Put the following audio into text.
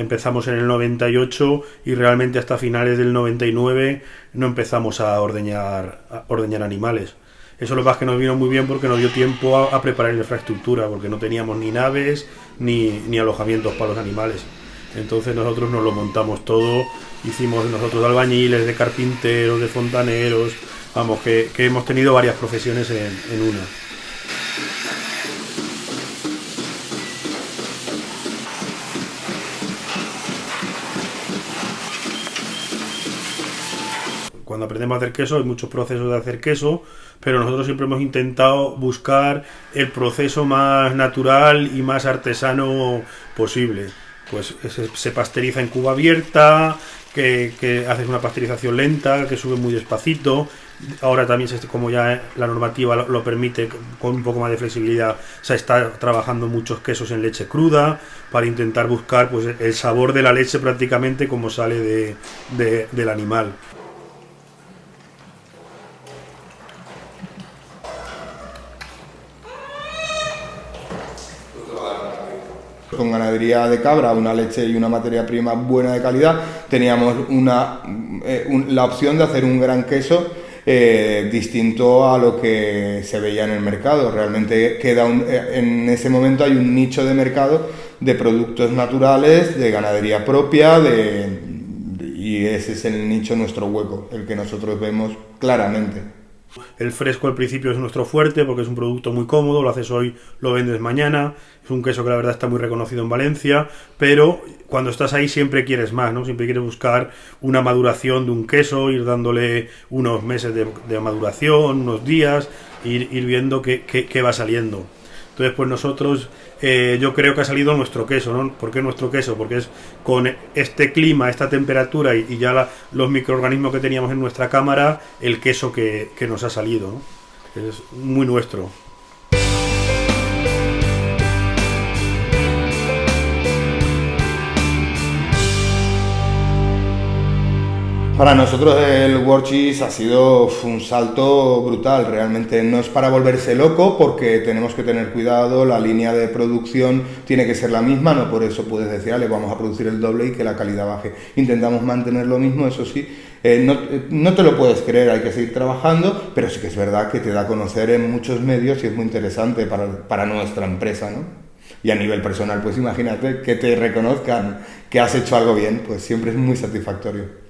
empezamos en el 98 y realmente hasta finales del 99 no empezamos a ordeñar animales. Eso lo más que nos vino muy bien porque nos dio tiempo a preparar la infraestructura, porque no teníamos ni naves ni alojamientos para los animales. Entonces nosotros nos lo montamos todo, hicimos nosotros de albañiles, de carpinteros, de fontaneros, vamos, que hemos tenido varias profesiones en una. Cuando aprendemos a hacer queso hay muchos procesos de hacer queso, pero nosotros siempre hemos intentado buscar el proceso más natural y más artesano posible. Pues se pasteriza en cuba abierta, que haces una pasteurización lenta, que sube muy despacito. Ahora también, como ya la normativa lo permite, con un poco más de flexibilidad, se está trabajando muchos quesos en leche cruda para intentar buscar pues el sabor de la leche prácticamente como sale del animal. Con ganadería de cabra, una leche y una materia prima buena de calidad, teníamos la opción de hacer un gran queso distinto a lo que se veía en el mercado. Realmente en ese momento hay un nicho de mercado de productos naturales, de ganadería propia, y ese es el nicho, nuestro hueco, el que nosotros vemos claramente. El fresco al principio es nuestro fuerte porque es un producto muy cómodo, lo haces hoy, lo vendes mañana, es un queso que la verdad está muy reconocido en Valencia, pero cuando estás ahí siempre quieres más, ¿no? Siempre quieres buscar una maduración de un queso, ir dándole unos meses de maduración, unos días, ir viendo qué va saliendo. Entonces pues nosotros, yo creo que ha salido nuestro queso, ¿no? ¿Por qué nuestro queso? Porque es con este clima, esta temperatura y ya los microorganismos que teníamos en nuestra cámara, el queso que nos ha salido, ¿no? Es muy nuestro. Para nosotros el WorkCheese ha sido un salto brutal, realmente no es para volverse loco porque tenemos que tener cuidado, la línea de producción tiene que ser la misma, no por eso puedes decir, vale, vamos a producir el doble y que la calidad baje. Intentamos mantener lo mismo, eso sí, no te lo puedes creer, hay que seguir trabajando, pero sí que es verdad que te da a conocer en muchos medios y es muy interesante para nuestra empresa, ¿no? Y a nivel personal, pues imagínate que te reconozcan que has hecho algo bien, pues siempre es muy satisfactorio.